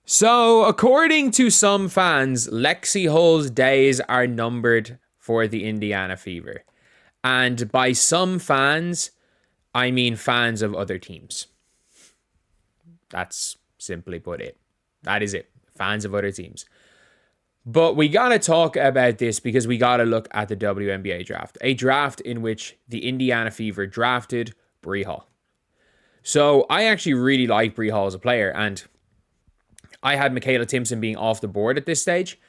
So, according to some fans, Lexi Hull's days are numbered for the Indiana Fever. And by some fans, I mean fans of other teams. That's simply put it. That is it. Fans of other teams. But we got to talk about this because we got to look at the WNBA draft. A draft in which the Indiana Fever drafted Brie Hall. So I actually really like Brie Hall as a player, and I had Michaela Timpson being off the board at this stage.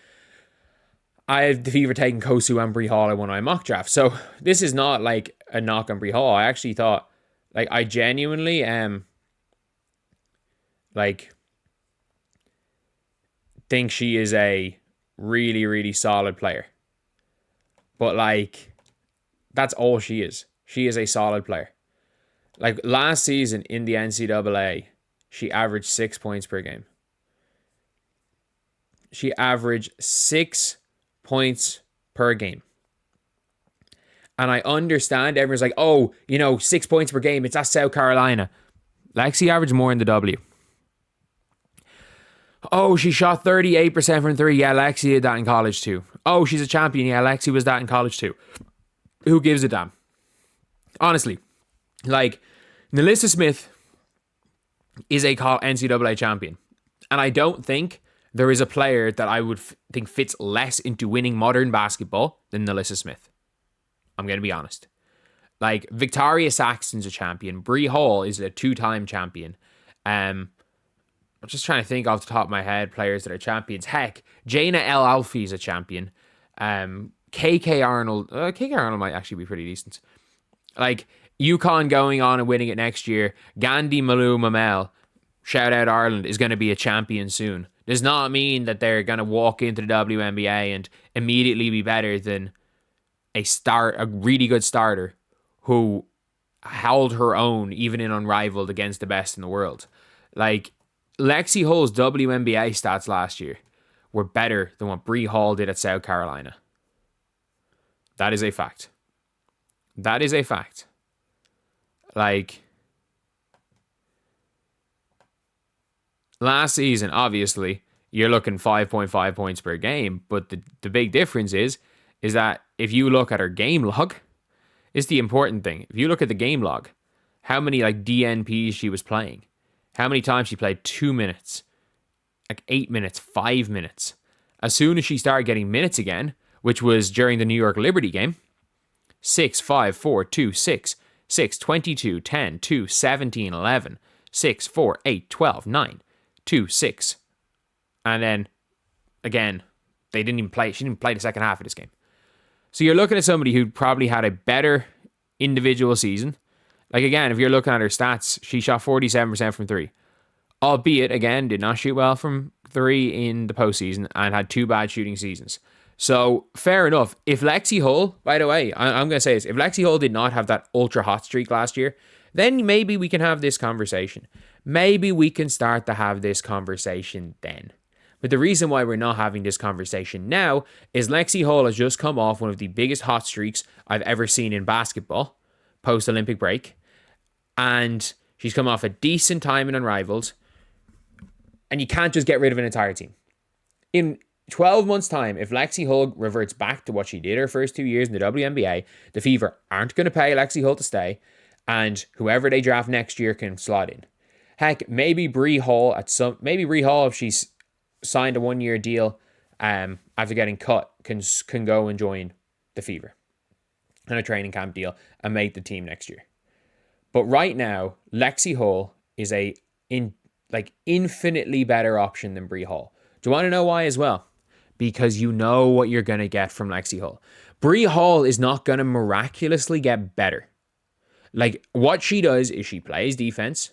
I have the Fever taking Kosu and Brie Hall in one of my mock drafts. So this is not like a knock on Brie Hall. I actually thought, like, I genuinely think she is a really, really solid player. But, like, that's all she is. She is a solid player. Like, last season in the NCAA, she averaged 6 points per game. She averaged 6 points per game. And I understand everyone's like, 6 points per game. It's at South Carolina. Lexi averaged more in the W. Oh, she shot 38% from three. Yeah, Lexi did that in college too. Oh, she's a champion. Yeah, Lexi was that in college too. Who gives a damn? Honestly, like, Nalissa Smith is a NCAA champion. And I don't think there is a player that I would think fits less into winning modern basketball than Nalissa Smith. I'm going to be honest. Like, Victoria Saxton's a champion. Brie Hall is a two-time champion. I'm just trying to think off the top of my head players that are champions. Heck, Jaina El Alfie is a champion. KK Arnold. KK Arnold might actually be pretty decent. Like, UConn going on and winning it next year. Gandhi Malou Mamel, shout out Ireland, is going to be a champion soon. Does not mean that they're going to walk into the WNBA and immediately be better than a really good starter who held her own even in Unrivaled against the best in the world. Like, Lexi Hull's WNBA stats last year were better than what Brie Hall did at South Carolina. That is a fact. That is a fact. Like, last season, obviously, you're looking 5.5 points per game, but the big difference is that if you look at her game log, it's the important thing. If you look at the game log, how many like DNPs she was playing, how many times she played 2 minutes, like 8 minutes, 5 minutes. As soon as she started getting minutes again, which was during the New York Liberty game, 6, 5, 4, 2, 6, 6, 22, 10, 2, 17, 11, 6, 4, 8, 12, 9, 2, 6. And then, again, she didn't play the second half of this game. So you're looking at somebody who probably had a better individual season. Like, again, if you're looking at her stats, she shot 47% from three. Albeit, again, did not shoot well from three in the postseason and had 2 bad shooting seasons. So, fair enough. If Lexi Hull, by the way, I'm going to say this, if Lexi Hull did not have that ultra hot streak last year, then maybe we can have this conversation. Maybe we can start to have this conversation then. But the reason why we're not having this conversation now is Lexi Hull has just come off one of the biggest hot streaks I've ever seen in basketball, post-Olympic break. And she's come off a decent time in Unrivaled. And you can't just get rid of an entire team. In 12 months' time, if Lexi Hull reverts back to what she did her first 2 years in the WNBA, the Fever aren't going to pay Lexi Hull to stay. And whoever they draft next year can slot in. Heck, maybe Brie Hall, if she's signed a 1-year deal after getting cut, can go and join the Fever on a training camp deal and make the team next year. But right now, Lexi Hull is infinitely better option than Brie Hall. Do you want to know why as well? Because you know what you're going to get from Lexi Hull. Brie Hall is not going to miraculously get better. Like, what she does is she plays defense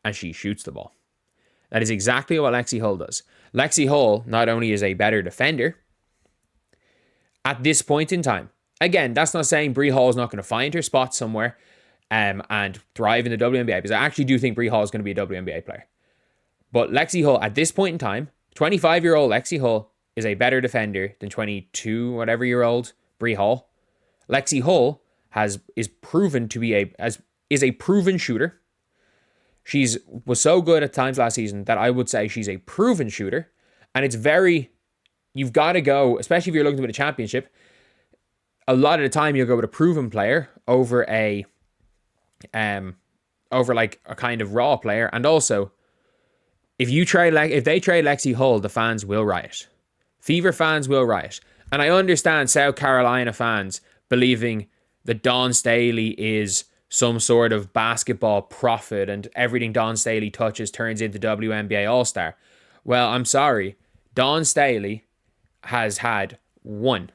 and she shoots the ball. That is exactly what Lexi Hull does. Lexi Hull not only is a better defender at this point in time. Again, that's not saying Brie Hall is not going to find her spot somewhere and thrive in the WNBA, because I actually do think Brie Hall is going to be a WNBA player. But Lexi Hull, at this point in time, 25-year-old Lexi Hull is a better defender than 22-whatever-year-old Brie Hall. Lexi Hull is proven to be a proven shooter. was so good at times last season that I would say she's a proven shooter. And you've got to go, especially if you're looking to win a championship, a lot of the time you'll go with a proven player over like a kind of raw player. And also, if they trade Lexi Hull, the fans will riot. Fever fans will riot. And I understand South Carolina fans believing that Dawn Staley is some sort of basketball prophet and everything Dawn Staley touches turns into WNBA All-Star. Well, I'm sorry. Dawn Staley has had one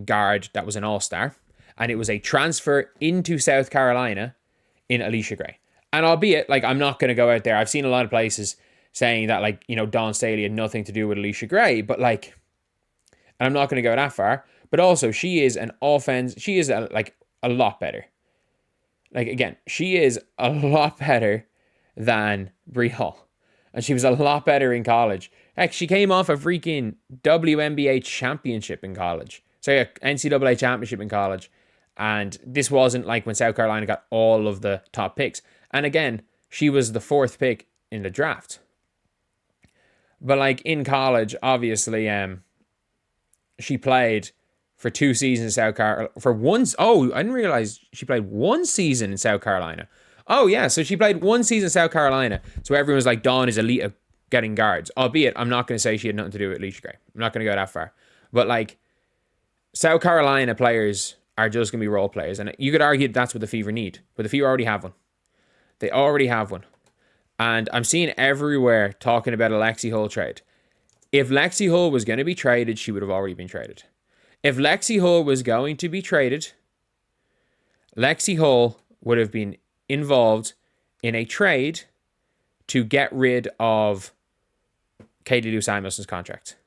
guard that was an All-Star, and it was a transfer into South Carolina in Alicia Gray. And albeit, like, I'm not going to go out there. I've seen a lot of places saying that, like, Dawn Staley had nothing to do with Alicia Gray, but, like, and I'm not going to go that far, but also she is a lot better. Like, again, she is a lot better than Brie Hall. And she was a lot better in college. Heck, she came off a freaking WNBA championship in college. NCAA championship in college. And this wasn't like when South Carolina got all of the top picks. And again, she was the 4th pick in the draft. But like in college, obviously, she played for 2 seasons in South Carolina. I didn't realize she played 1 season in South Carolina. Oh yeah, so she played 1 season in South Carolina. So everyone was like, Dawn is elite at getting guards. Albeit, I'm not going to say she had nothing to do with Alicia Gray. I'm not going to go that far. But like, South Carolina players are just going to be role players. And you could argue that's what the Fever need. But the Fever already have one. They already have one. And I'm seeing everywhere talking about a Lexi Hull trade. If Lexi Hull was going to be traded, she would have already been traded. If Lexi Hull was going to be traded, Lexi Hull would have been involved in a trade to get rid of Katie Lou Samuelson's contract.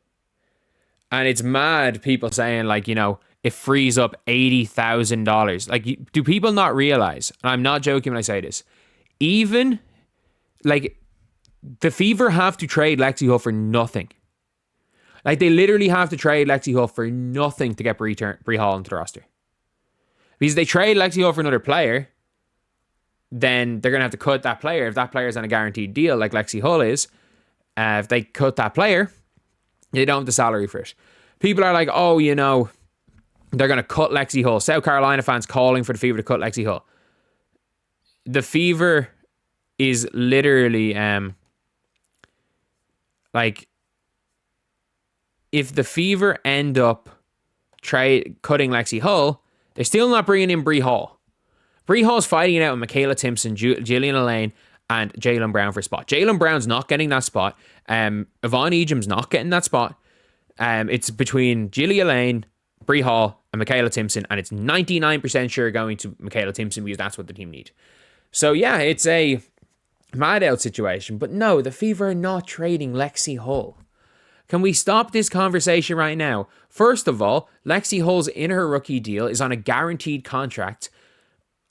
And it's mad people saying, like, it frees up $80,000. Like, do people not realize, and I'm not joking when I say this, even, like, the Fever have to trade Lexi Hull for nothing. Like, they literally have to trade Lexi Hull for nothing to get Brie Hall into the roster. Because they trade Lexi Hull for another player, then they're going to have to cut that player. If that player is on a guaranteed deal, like Lexi Hull is, if they cut that player, they don't have the salary for it. People are like, they're going to cut Lexi Hull. South Carolina fans calling for the Fever to cut Lexi Hull. The Fever is literally, like, if the Fever end up cutting Lexi Hull, they're still not bringing in Brie Hall. Brie Hall's fighting it out with Michaela Timpson, Jillian Elaine, and Jaylen Brown for a spot. Jaylen Brown's not getting that spot. Yvonne Ejim's not getting that spot. It's between Jillian Elaine, Brie Hall, and Michaela Timpson, and it's 99% sure going to Michaela Timpson because that's what the team need. So yeah, it's a mad out situation. But no, the Fever are not trading Lexi Hull. Can we stop this conversation right now? First of all, Lexi Hull's in her rookie deal is on a guaranteed contract.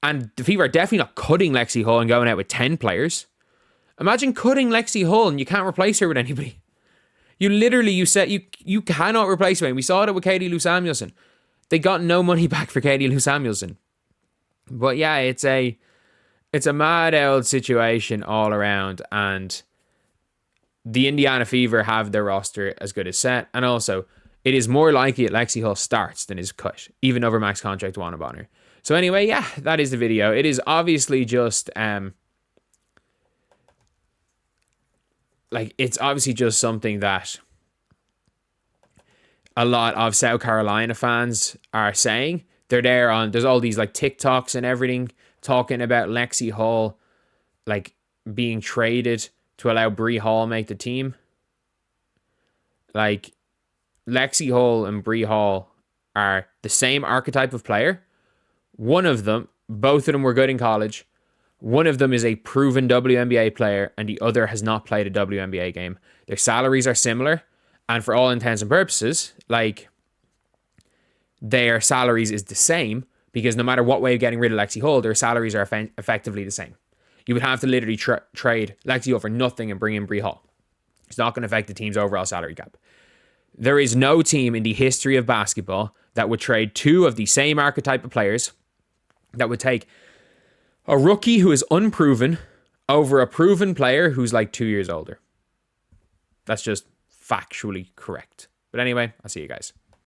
And the Fever are definitely not cutting Lexi Hull and going out with 10 players. Imagine cutting Lexi Hull and you can't replace her with anybody. You said you cannot replace her. And we saw it with Katie Lou Samuelson. They got no money back for Katie Lou Samuelson. But yeah, it's a mad old situation all around. And the Indiana Fever have their roster as good as set. And also, it is more likely that Lexi Hull starts than is cut, even over max contract one of honor. So anyway, yeah, that is the video. It is obviously just, it's obviously just something that a lot of South Carolina fans are saying. There's all these like TikToks and everything talking about Lexi Hull, like, being traded to allow Brie Hall make the team. Like, Lexi Hull and Brie Hall are the same archetype of player. One of them, both of them were good in college. One of them is a proven WNBA player, and the other has not played a WNBA game. Their salaries are similar, and for all intents and purposes, like, their salaries is the same, because no matter what way of getting rid of Lexi Hull, their salaries are effectively the same. You would have to literally trade Lexi Hull for nothing and bring in Brie Hall. It's not going to affect the team's overall salary cap. There is no team in the history of basketball that would trade 2 of the same archetype of players, that would take a rookie who is unproven, over a proven player who's like 2 years older. That's just factually correct. But anyway, I'll see you guys.